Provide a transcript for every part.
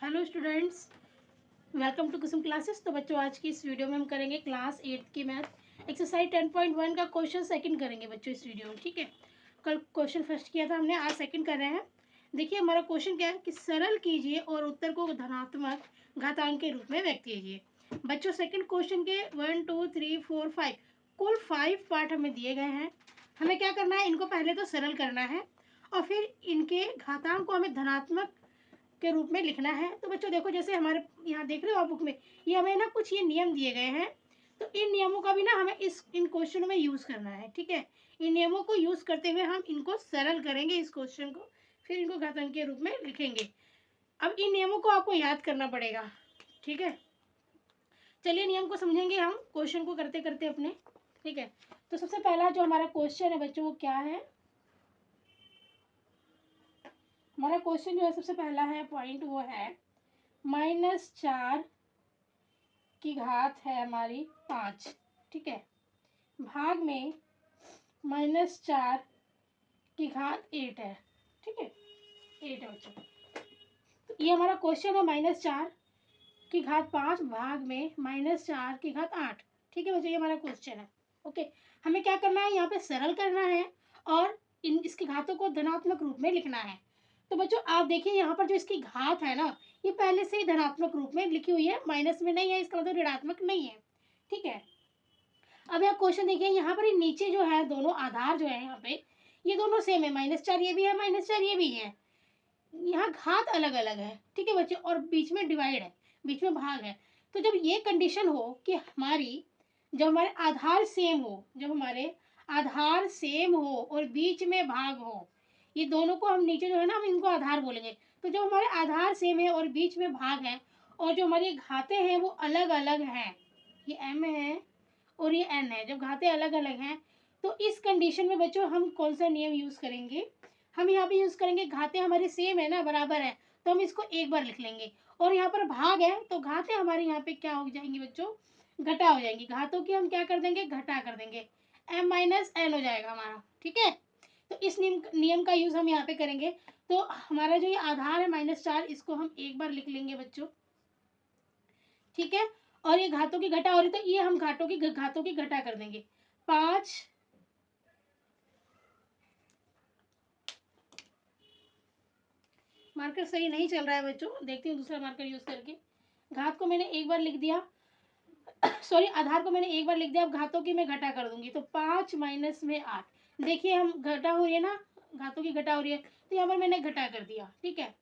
Hello students, welcome to Kusum classes. तो बच्चों, आज की इस वीडियो में हम करेंगे क्लास 8 की मैथ एक्सरसाइज 10.1 का क्वेश्चन सेकंड करेंगे बच्चों इस वीडियो में। ठीक है, कल क्वेश्चन फर्स्ट किया था हमने, आज सेकंड कर रहे हैं। देखिए हमारा क्वेश्चन क्या है कि सरल कीजिए और उत्तर को धनात्मक घातांक के रूप में व्यक्त कीजिए। बच्चों, सेकंड क्वेश्चन के 1 2 3 4 5 कुल 5 पार्ट हमें दिए गए हैं। हमें क्या करना है, इनको पहले तो सरल करना है और फिर इनके घातांक को हमें धनात्मक के रूप में लिखना है। तो बच्चों देखो, जैसे हमारे यहाँ देख रहे हो आप बुक में, ये हमें ना कुछ ये नियम दिए गए हैं। तो इन नियमों का भी ना हमें इन क्वेश्चनों में यूज़ करना है। ठीक है, इन नियमों को यूज़ करते हुए हम इनको सरल करेंगे इस क्वेश्चन को, फिर इनको घातांक के रूप में लिखेंगे। अब इन नियमों को आपको याद करना पड़ेगा। ठीक है, चलिए नियम को समझेंगे हम क्वेश्चन को करते करते अपने। ठीक है, तो सबसे पहला जो हमारा क्वेश्चन है बच्चों, वो क्या है? हमारा क्वेश्चन जो है सबसे पहला है पॉइंट, वो है -4 की घात है हमारी 5। ठीक है, भाग में -4 की घात 8 है। ठीक है, 8 है बच्चों। तो ये हमारा क्वेश्चन है -4 की घात 5 भाग में -4 की घात 8। ठीक है बच्चों, ये हमारा क्वेश्चन है। ओके, हमें क्या करना है, यहाँ पे सरल करना है और इसकी घातों को धनात्मक रूप में लिखना है। तो बच्चों आप देखिए, यहाँ पर जो इसकी घात है ना, ये पहले से ही धनात्मक रूप में लिखी हुई है, माइनस में नहीं है, इसका मतलब ऋणात्मक नहीं है। ठीक है, अब यहाँ क्वेश्चन देखिए, यहाँ पर नीचे जो है दोनों आधार जो है यहाँ पे, ये दोनों सेम है, -4 ये भी है, -4 ये भी है। यहाँ घात अलग अलग है। ठीक है बच्चे, और बीच में डिवाइड है, बीच में भाग है। तो जब ये कंडीशन हो कि जब हमारे आधार सेम हो, जब हमारे आधार सेम हो और बीच में भाग हो, ये दोनों को हम नीचे जो है ना, हम इनको आधार बोलेंगे। तो जब हमारे आधार सेम है और बीच में भाग है और जो हमारी घातें हैं वो अलग अलग हैं, ये m है और ये n है, जब घातें अलग अलग हैं, तो इस कंडीशन में बच्चों हम कौन सा नियम यूज़ करेंगे? हम यहाँ पे यूज़ करेंगे, घातें हमारी सेम है ना, बराबर है, तो हम इसको एक बार लिख लेंगे। और यहाँ पर भाग है तो घातें हमारे यहाँ पे क्या हो जाएंगी बच्चों? घटा हो जाएंगी। घातों की हम क्या कर देंगे? घटा कर देंगे, m माइनस n हो जाएगा हमारा। ठीक है, तो इस नियम का यूज़ हम यहाँ पे करेंगे। तो हमारा जो ये आधार है -4, इसको हम एक बार लिख लेंगे बच्चों। ठीक है, और ये घातों की घटा हो रही, तो ये हम घातों की घटा कर देंगे। 5 मार्कर सही नहीं चल रहा है बच्चों, देखती हूँ दूसरा मार्कर यूज करके। घात को मैंने एक बार लिख दिया, सॉरी आधार को मैंने एक बार लिख दिया, अब घातों की मैं घटा कर दूंगी। तो 5 माइनस में 8, देखिए हम घटा हो रही है ना, घातों की घटा हो रही है, तो यहाँ पर मैंने घटा कर दिया। ठीक है,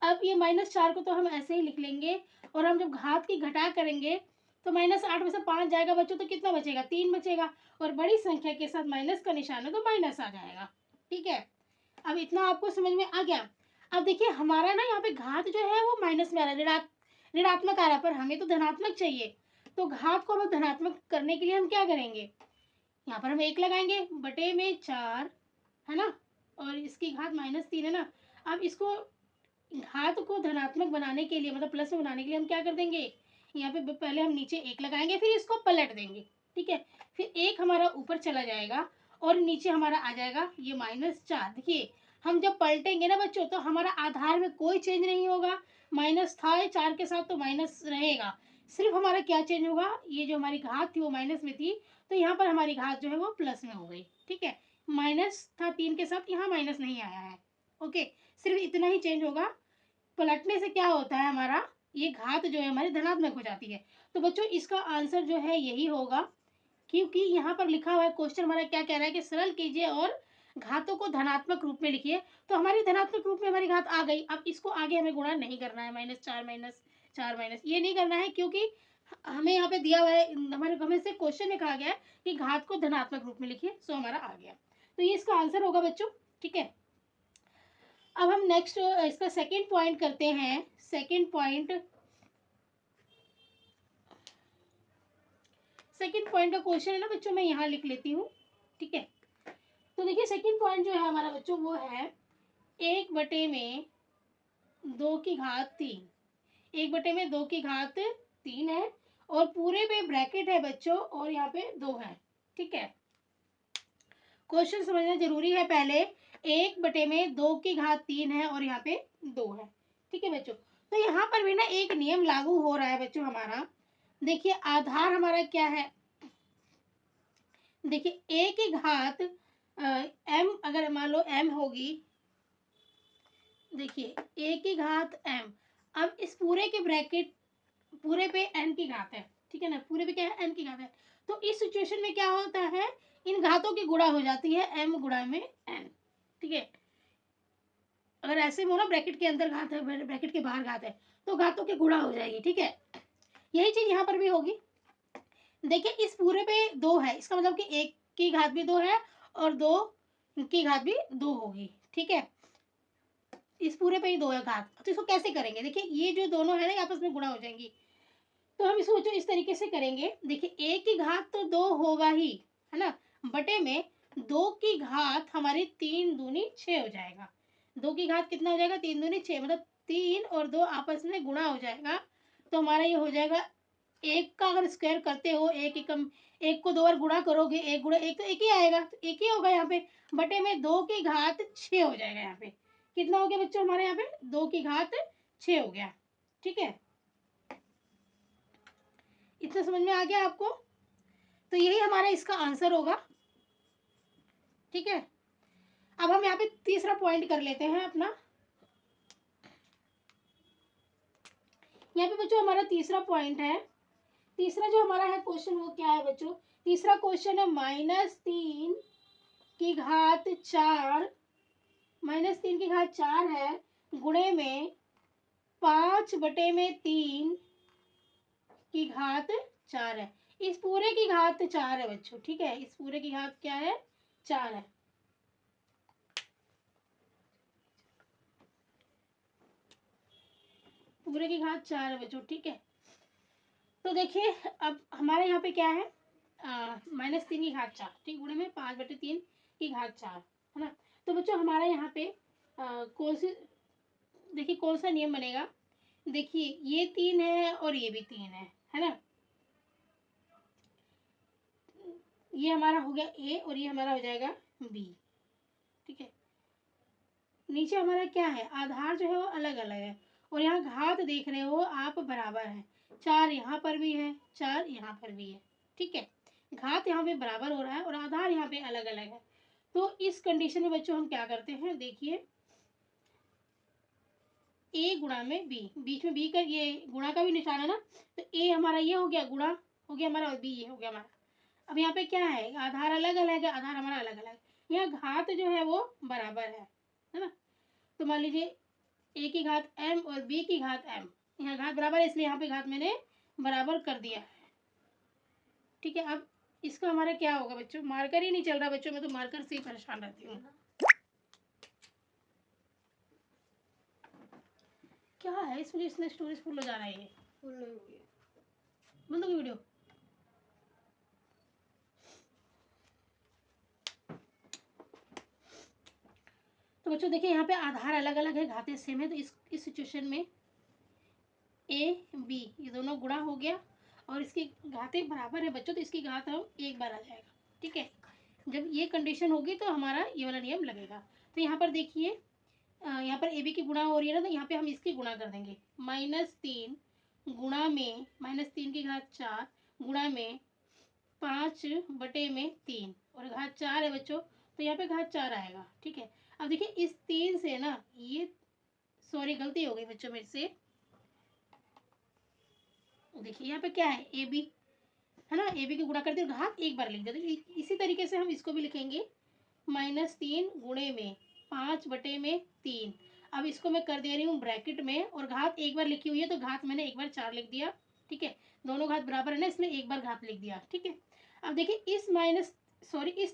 अब ये -4 को तो हम ऐसे ही लिख लेंगे, और हम जब घात की घटा करेंगे तो -8 में से 5 जाएगा बच्चों, तो कितना बचेगा? 3 बचेगा, और बड़ी संख्या के साथ माइनस का निशान है तो माइनस आ जाएगा। ठीक है, अब इतना आपको समझ में आ गया। अब देखिए हमारा ना यहाँ पे घात जो है वो माइनस में आ रहा है, ऋणात्मक आ रहा है, पर हमें तो धनात्मक चाहिए। तो घात को हम धनात्मक करने के लिए हम क्या करेंगे, यहाँ पर हम 1 लगाएंगे बटे में 4 है ना, और इसकी घात -3 है ना। अब इसको घात को धनात्मक बनाने के लिए, मतलब प्लस में बनाने के लिए हम क्या कर देंगे, यहाँ पे पहले हम नीचे 1 लगाएंगे, फिर इसको पलट देंगे। ठीक है, फिर 1 हमारा ऊपर चला जाएगा और नीचे हमारा आ जाएगा ये -4। देखिए हम जब पलटेंगे ना बच्चों, तो हमारा आधार में कोई चेंज नहीं होगा, माइनस था 4 के साथ तो माइनस रहेगा। सिर्फ हमारा क्या चेंज होगा, ये जो हमारी घात थी वो माइनस में थी, तो यहाँ पर हमारी घात जो है वो प्लस में हो गई। ठीक है, माइनस था 3 के साथ, यहाँ माइनस नहीं आया है। ओके, सिर्फ इतना ही चेंज होगा। पलटने से क्या होता है, हमारा ये घात जो है हमारी धनात्मक हो जाती है। तो बच्चों इसका आंसर जो है यही होगा, क्योंकि यहाँ पर लिखा हुआ है, क्वेश्चन हमारा क्या कह रहा है कि सरल कीजिए और घातों को धनात्मक रूप में लिखिए। तो हमारी धनात्मक रूप में हमारी घात आ गई। अब इसको आगे हमें गुणा नहीं करना है, -4 ये नहीं करना है, क्योंकि हमें यहाँ पे दिया हुआ है, हमें से क्वेश्चन में कहा गया है कि घात को धनात्मक रूप में लिखिए, सो हमारा आ गया। तो ये इसका आंसर होगा बच्चों। ठीक है, अब हम नेक्स्ट इसका सेकंड पॉइंट करते हैं। सेकंड पॉइंट का क्वेश्चन है ना बच्चों, मैं यहाँ लिख लेती हूँ। ठीक है, तो देखिए सेकंड पॉइंट जो है हमारा बच्चों, वो है 1 बटे में 2 की घात 3। 1 बटे में 2 की घात 3 है, और पूरे पे ब्रैकेट है बच्चों, और यहाँ पे 2 है। ठीक है, क्वेश्चन समझना जरूरी है। पहले 1 बटे में 2 की घात 3 है और यहाँ पे 2 है। ठीक है बच्चों। तो यहाँ पर भी ना एक नियम लागू हो रहा है बच्चों हमारा। देखिए आधार हमारा क्या है, देखिए a की घात m, अगर मान लो m होगी, देखिए a की घात m, अब इस पूरे के ब्रैकेट पूरे पे n की घात है, ठीक है ना, पूरे पे क्या है n की घात है। तो इस सिचुएशन में क्या होता है, इन घातों की गुणा हो जाती है m गुणा में n, ठीक है। अगर ऐसे में हो ना ब्रैकेट के अंदर घात है, ब्रैकेट के बाहर घात है, तो घातों की गुणा हो जाएगी, ठीक है। यही चीज यहाँ पर भी होगी। देखिए इस पूरे पे 2 है, इसका मतलब कि 1 की घात भी 2 है और 2 की घात भी 2 होगी, ठीक है। इस पूरे पे ही 2 है घात, तो इसको कैसे करेंगे, देखिए ये जो दोनों है ना आपस में गुणा हो जाएंगी। तो हम इसको इस तरीके से करेंगे, देखिए 1 की घात तो 2 होगा ही, है ना, बटे में 2 की घात हमारी 3 दूनी 6 हो जाएगा। 2 की घात कितना हो जाएगा, 3 दूनी 6, मतलब 3 और 2 आपस में गुणा हो जाएगा। तो हमारा ये हो जाएगा, एक का अगर स्क्वायर करते हो, एक एकम, एक को 2 बार गुणा करोगे, एक गुणा एक तो एक ही आएगा, तो एक ही होगा यहाँ पे, बटे में 2 की घात 6 हो जाएगा। यहाँ पे कितना हो गया बच्चों हमारे यहाँ पे, 2 की घात 6 हो गया, ठीक है। इतना समझ में आ गया आपको, तो यही हमारा इसका आंसर होगा, ठीक है। अब हम यहाँ पे तीसरा पॉइंट कर लेते हैं अपना। यहाँ पे बच्चों हमारा तीसरा पॉइंट है, तीसरा जो हमारा है क्वेश्चन वो क्या है बच्चों, तीसरा क्वेश्चन है -3 की घात 4, -3 की घात 4 है, गुणे में 5 बटे में 3 की घात 4 है। इस पूरे की घात 4 है बच्चों, ठीक है, इस पूरे की घात क्या है, 4 है। पूरे की घात 4 है बच्चों, ठीक है। तो देखिए अब हमारे यहाँ पे क्या है, -3 की घात 4, ठीक, गुणे में 5 बटे 3 की घात 4, है ना। तो बच्चों हमारा यहाँ पे कौन सी, देखिए कौन सा नियम बनेगा, देखिए ये 3 है और ये भी 3 है ना, ये हमारा हो गया ए और ये हमारा हो जाएगा बी, ठीक है। नीचे हमारा क्या है, आधार जो है वो अलग अलग है, और यहाँ घात देख रहे हो आप बराबर है, 4 यहाँ पर भी है, 4 यहाँ पर भी है, ठीक है। घात यहाँ पे बराबर हो रहा है और आधार यहाँ पे अलग अलग है। तो इस कंडीशन में बच्चों हम क्या करते हैं, देखिए ए गुणा में बी, बीच में बी का ये गुणा का भी निशान है ना, तो ए हमारा ये हो गया गुणा हो गया हमारा, और बी ये हो गया हमारा। अब यहाँ पे क्या है, आधार अलग अलग है, आधार हमारा अलग अलग है, यहाँ घात जो है वो बराबर है ना। तो मान लीजिए ए की घात m और b की घात m, यहाँ घात बराबर है इसलिए यहाँ पे घात मैंने बराबर कर दिया है, ठीक है। अब इसका हमारा क्या होगा बच्चों, मार्कर ही नहीं चल रहा बच्चों, मैं तो मार्कर से ही परेशान रहती हूँ। क्या है इस वजह से स्टोरेज फुल हो जा रहा है, ये फुल नहीं हुई है, बंद होगी वीडियो। तो बच्चों देखिए यहाँ पे आधार अलग अलग है, घातें सेम है, तो इस सिचुएशन में ए बी ये दोनों गुणा हो गया और इसकी घातें बराबर है बच्चों, तो इसकी घात हम एक बार आ जाएगा, ठीक है। जब ये कंडीशन होगी तो हमारा ये वाला नियम लगेगा। तो यहाँ पर देखिए यहाँ पर ए बी की गुणा हो रही है ना, तो यहाँ पे हम इसकी गुणा कर देंगे, -3 गुणा में -3 की घात 4 गुणा में 5 बटे में 3 और घात 4 है बच्चों, तो यहाँ पे घात 4 आएगा, ठीक है। अब देखिए इस 3 से ना ये, सॉरी गलती हो गई बच्चों मेरे से, देखिए यहाँ पे क्या है ए बी है ना, ए बी की गुणा करते हैं घात एक बार लिख देते हैं, इसी तरीके से हम इसको भी लिखेंगे, -3 गुणे में 5 बटे में 3। अब इसको मैं कर दे रही हूँ ब्रैकेट में, और घात एक बार लिखी हुई है तो घात मैंने एक बार 4 लिख दिया, ठीक है। दोनों घात बराबर है ना इसलिए एक बार घात लिख दिया, ठीक है। अब देखिए इस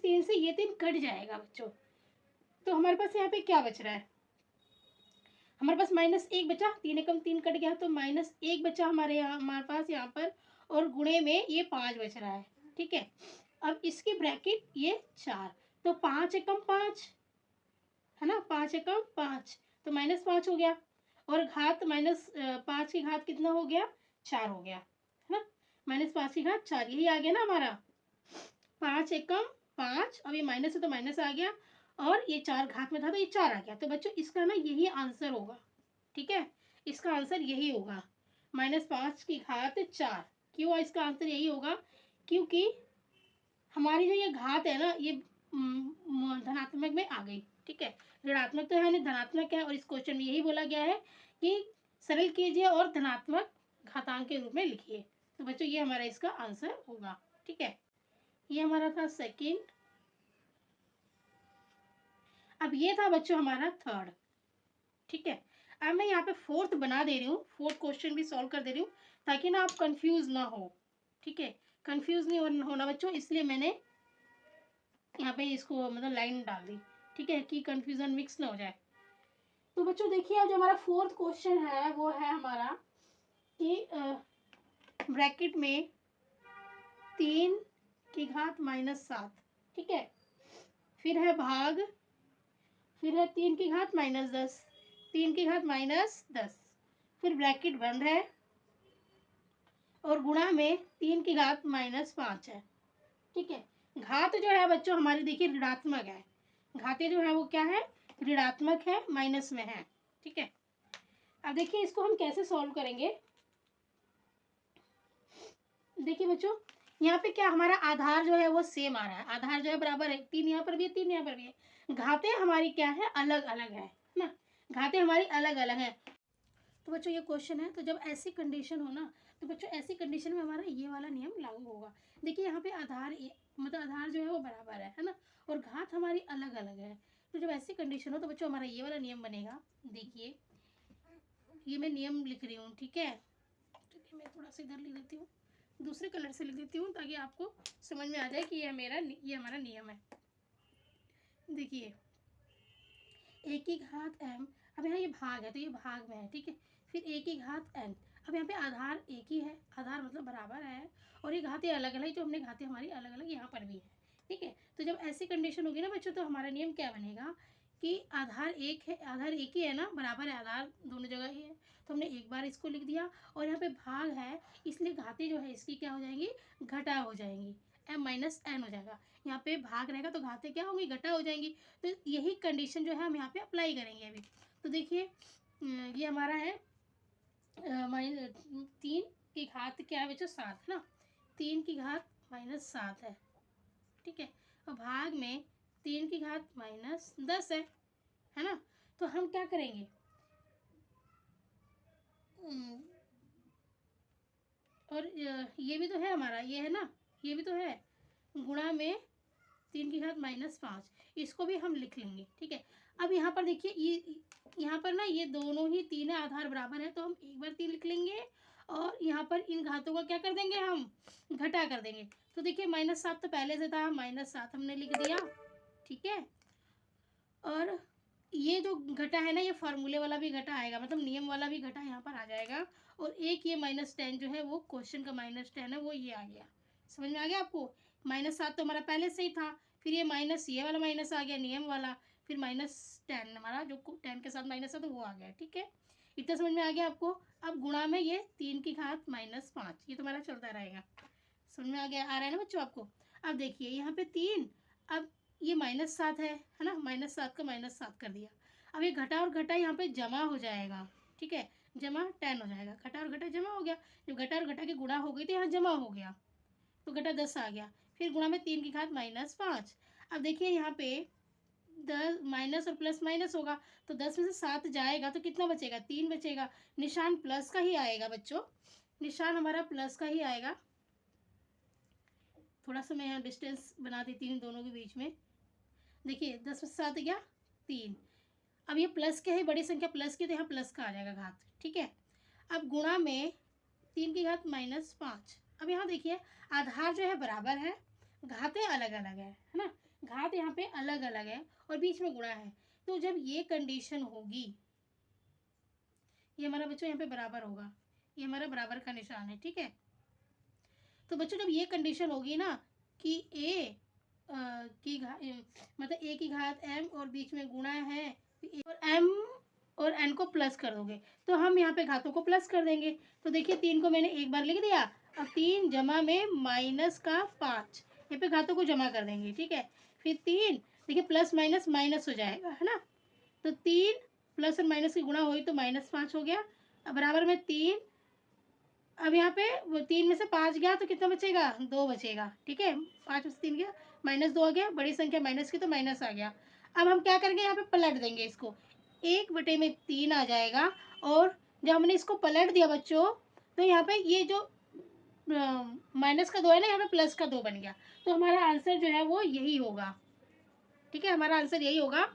3 से ये 3 कट जाएगा बच्चों, तो हमारे पास यहाँ पे क्या बच रहा है, हमारे पास -1 बचा, 3 एकम 3 कट गया, तो -1 बचा हमारे पास यहाँ पर, और गुणे में ये 5 बच रहा है, ठीक है। अब इसकी ब्रैकेट ये 4, तो 5 एकम 5 है ना, 5 एकम 5, तो -5 हो गया, और घात -5 की घात कितना हो गया, 4 हो गया, है ना, -5 की घात 4, यही आ गया ना हमारा, 5 एकम 5, अब ये माइनस है तो माइनस आ गया, और ये 4 घात में था तो ये 4 आ गया। तो बच्चों इसका ना यही आंसर होगा, ठीक है। इसका आंसर यही होगा, -5 की घात 4। क्यों इसका आंसर यही होगा? क्योंकि हमारी जो ये घात है ना, ये धनात्मक में आ गई, ठीक है। ऋणात्मक तो है नहीं, धनात्मक है, और इस क्वेश्चन में यही बोला गया है कि सरल कीजिए और धनात्मक घातांक के रूप में लिखिए। तो बच्चों ये हमारा इसका आंसर होगा, ठीक है। ये हमारा था सेकंड। अब ये था बच्चों हमारा थर्ड, ठीक है। अब मैं यहाँ पे फोर्थ बना दे रही हूँ, फोर्थ क्वेश्चन भी सॉल्व कर दे रही हूँ, ताकि ना आप कंफ्यूज ना हो, ठीक है। कंफ्यूज नहीं होना बच्चों, इसलिए मैंने यहाँ पे इसको मतलब लाइन डाल दी, ठीक है, कि कंफ्यूजन मिक्स ना हो जाए। तो बच्चों देखिए, अब जो हमारा फोर्थ क्वेश्चन है वो है हमारा कि ब्रैकेट में 3 की घात -7, ठीक है। फिर है भाग, फिर है 3 की घात -10, 3 की घात -10, फिर ब्रैकेट बंद है और गुणा में 3 की घात -5 है, ठीक है। घात जो है बच्चों हमारी देखिए ऋणात्मक है, घातें जो है वो क्या है, ऋणात्मक है, माइनस में है, ठीक है। अब देखिए इसको हम कैसे सॉल्व करेंगे। देखिए बच्चों, यहाँ पे क्या हमारा आधार जो है वो सेम आ रहा है, आधार जो है बराबर है, 3 यहाँ पर भी है, 3 यहाँ पर भी है। घातें हमारी क्या है, अलग अलग है ना, घातें हमारी अलग अलग है। तो बच्चों ये क्वेश्चन है, तो जब ऐसी कंडीशन हो ना, तो बच्चों ऐसी कंडीशन में हमारा ये वाला नियम लागू होगा। देखिए यहाँ पे आधार मतलब आधार जो है वो बराबर है ना, और घात हमारी अलग अलग है। तो जब ऐसी कंडीशन हो तो बच्चों हमारा ये वाला नियम बनेगा। देखिए ये मैं नियम लिख रही हूँ, ठीक है। चलिए मैं थोड़ा सा इधर लिख देती हूँ, दूसरे कलर से लिख देती हूँ, ताकि आपको समझ में आ जाए कि ये हमारा नियम है। देखिए a की घात m, अब यहाँ ये भाग है तो ये भाग में है, ठीक है। फिर a की घात n, अब यहाँ पे आधार एक ही है, आधार मतलब बराबर है, और ये घातें अलग अलग, जो हमने घातें हमारी अलग अलग यहाँ पर भी है, ठीक है। तो जब ऐसी कंडीशन होगी ना बच्चों, तो हमारा नियम क्या बनेगा कि आधार एक है, आधार एक ही है ना, बराबर है, आधार दोनों जगह ही है, तो हमने एक बार इसको लिख दिया, और यहाँ पे भाग है, इसलिए घातें जो है इसकी क्या हो जाएंगी, घटा हो जाएंगी, m-n हो जाएगा। यहाँ पे भाग रहेगा तो घातें क्या होंगी, घटा हो जाएंगी। तो यही कंडीशन जो है हम यहाँ पे अप्लाई करेंगे अभी। तो देखिए ये हमारा है 3 की घात क्या है बच्चों, 7 है ना, 3 की घात -7 है, ठीक है। और भाग में 3 की घात -10 है ना। तो हम क्या करेंगे, और ये भी तो है हमारा, ये है ना, ये भी तो है, गुणा में 3 की घात -5, इसको भी हम लिख लेंगे, ठीक है। अब यहाँ पर देखिए ये यहाँ पर ना ये दोनों ही तीन आधार बराबर है, तो हम एक बार 3 लिख लेंगे, और यहाँ पर इन घातों का क्या कर देंगे, हम घटा कर देंगे। तो देखिए -7 तो पहले से था, -7 हमने लिख दिया, ठीक है। और ये जो घटा है ना, ये फार्मूले वाला भी घटा आएगा, मतलब नियम वाला भी घटा यहाँ पर आ जाएगा, और एक ये -10 जो है वो क्वेश्चन का -10 है, वो ये आ गया। समझ में आ गया आपको, -7 तो हमारा पहले से ही था, फिर ये माइनस, ये वाला माइनस आ गया नियम वाला, फिर -10 हमारा जो 10 के साथ माइनस है तो वो आ गया, ठीक है। इतना समझ में आ गया आपको। अब गुणा में ये 3 की घात -5, ये तुम्हारा चलता रहेगा। समझ में आ गया, आ रहा है ना बच्चों आपको। अब देखिए यहाँ पे 3, अब ये -7 है ना, -7 का -7 कर दिया। अब ये घटा और घटा यहाँ पे जमा हो जाएगा, ठीक है, जमा 10 हो जाएगा, घटा और घटा जमा हो गया, जब घटा और घटा की गुणा हो गई तो यहाँ जमा हो गया, तो घटा 10 आ गया, फिर गुणा में 3 की घात -5। अब देखिए यहाँ पे 10 माइनस और प्लस माइनस होगा, तो 10 में से 7 जाएगा तो कितना बचेगा, 3 बचेगा, निशान प्लस का ही आएगा बच्चों, निशान हमारा प्लस का ही आएगा। थोड़ा सा मैं यहाँ डिस्टेंस बना देती हूँ दोनों के बीच में। देखिए 10 में से 7 गया 3, अब ये प्लस क्या है, बड़ी संख्या प्लस की, तो यहाँ प्लस का आ जाएगा घात, ठीक है। अब गुणा में 3 की घात -5। अब यहाँ देखिए आधार जो है बराबर है, घातें अलग अलग है ना, घात यहाँ पे अलग अलग है और बीच में गुणा है। तो जब ये कंडीशन होगी, ये हमारा बच्चों यहाँ पे बराबर होगा, ये हमारा बराबर का निशान है, ठीक है। तो बच्चों जब ये कंडीशन होगी ना कि मतलब a की घात m और बीच में गुणा है, और m और n को प्लस कर दोगे, तो हम यहाँ पे घातों को प्लस कर देंगे। तो देखिए 3 को मैंने एक बार लिख दिया, अब 3 जमा में -5, यहाँ पे घातों को जमा कर देंगे, ठीक है। फिर 3 देखिए प्लस माइनस माइनस हो जाएगा, है ना, तो 3 प्लस और माइनस की गुणा हुई तो -5 हो गया, अब बराबर में 3, अब यहाँ पे वो 3 में से 5 गया तो कितना बचेगा, 2 बचेगा, ठीक है। 5 में से 3 गया, -2 आ गया, बड़ी संख्या माइनस की तो माइनस आ गया। अब हम क्या करेंगे, यहाँ पे पलट देंगे इसको, 1/3 आ जाएगा। और जब हमने इसको पलट दिया बच्चों, तो यहाँ पे ये जो माइनस का 2 है ना, यहाँ पे प्लस का 2 बन गया। तो हमारा आंसर जो है वो यही होगा, ठीक है, हमारा आंसर यही होगा।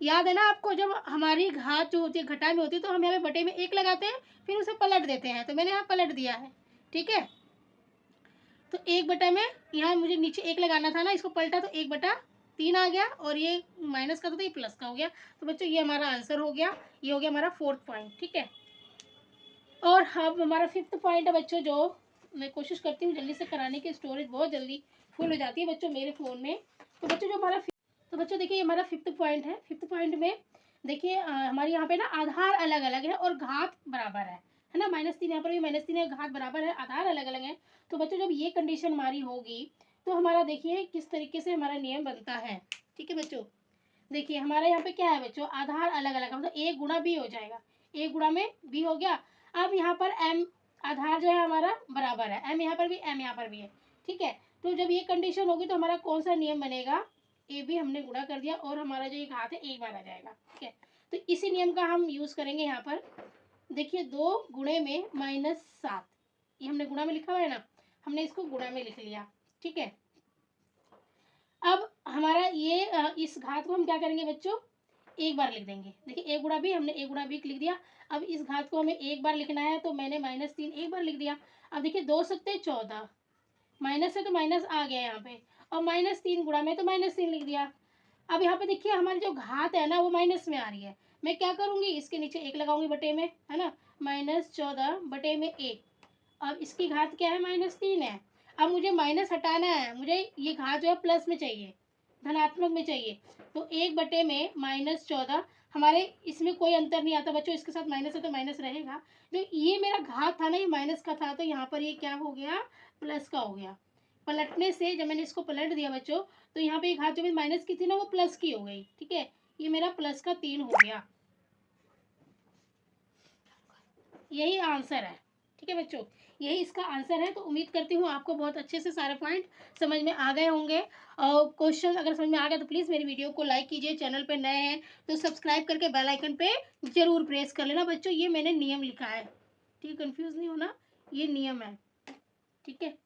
याद है ना आपको, जब हमारी घात जो होती है घटा में होती है तो हम यहाँ पे बटे में 1 लगाते हैं, फिर उसे पलट देते हैं, तो मैंने यहाँ पलट दिया है, ठीक है। तो 1 में यहाँ मुझे नीचे 1 लगाना था ना, इसको पलटा तो 1/3 आ गया, और ये माइनस का था तो ये प्लस का हो गया। तो बच्चों ये हमारा आंसर हो गया, ये हो गया हमारा 4th पॉइंट, ठीक है। और अब हमारा 5th पॉइंट है बच्चों, जो मैं कोशिश करती हूँ जल्दी से कराने की, स्टोरेज बहुत जल्दी फुल हो जाती है बच्चों मेरे फ़ोन में। तो बच्चों जो हमारा, तो बच्चों देखिए ये हमारा 5th पॉइंट है। 5th पॉइंट में देखिए हमारे यहाँ पे ना आधार अलग अलग है और घात बराबर है ना, -3 यहाँ पर भी -3 है, घात बराबर है, आधार अलग अलग है। तो बच्चों जब ये कंडीशन हमारी होगी तो हमारा देखिए किस तरीके से हमारा नियम बनता है, ठीक है बच्चों। देखिए हमारे यहाँ पे क्या है बच्चों, आधार अलग अलग है, मतलब a गुणा b हो जाएगा, a गुणा में b हो गया। अब यहाँ पर m आधार जो है हमारा बराबर है, m यहाँ पर भी m यहाँ पर भी है, ठीक है। तो जब ये कंडीशन होगी तो हमारा कौन सा नियम बनेगा, ए भी हमने गुणा कर दिया और हमारा जो ये घात है एक बार आ जाएगा, ठीक है। तो इसी नियम का हम यूज़ करेंगे यहाँ पर। देखिए 2 गुणे में -7, ये हमने गुणा में लिखा हुआ है ना, हमने इसको गुणा में लिख लिया, ठीक है। अब हमारा ये इस घात को हम क्या करेंगे बच्चों, एक बार लिख देंगे। देखिए a गुणा b, हमने a गुणा b लिख दिया। अब इस घात को हमें एक बार लिखना है, तो मैंने -3 एक बार लिख दिया। अब देखिए 2 सत्ते 14, माइनस है तो माइनस आ गया यहाँ पे, और -3 गुणा में तो -3 लिख दिया। अब यहाँ पे देखिए हमारी जो घात है ना वो माइनस में आ रही है, मैं क्या करूँगी, इसके नीचे 1 लगाऊंगी बटे में, है ना, -14 बटे में 1। अब इसकी घात क्या है, -3 है। अब मुझे माइनस हटाना है, मुझे ये घात जो है प्लस में चाहिए, धनात्मक में चाहिए। तो 1 बटे में -14, हमारे इसमें कोई अंतर नहीं आता बच्चों, इसके साथ माइनस है तो माइनस रहेगा। जो ये मेरा घात था ना ये माइनस का था, तो यहाँ पर ये क्या हो गया, प्लस का हो गया। पलटने से जब मैंने इसको पलट दिया बच्चों, तो यहाँ पे एक घात जो माइनस की थी ना वो प्लस की हो गई, ठीक है। ये मेरा प्लस का 3 हो गया, यही आंसर है, ठीक है बच्चों, यही इसका आंसर है। तो उम्मीद करती हूँ आपको बहुत अच्छे से सारे पॉइंट समझ में आ गए होंगे। और क्वेश्चन अगर समझ में आ गया तो प्लीज़ मेरी वीडियो को लाइक कीजिए, चैनल पे नए हैं तो सब्सक्राइब करके बेल आइकन पे ज़रूर प्रेस कर लेना बच्चों। ये मैंने नियम लिखा है, ठीक है, कंफ्यूज नहीं होना, ये नियम है, ठीक है।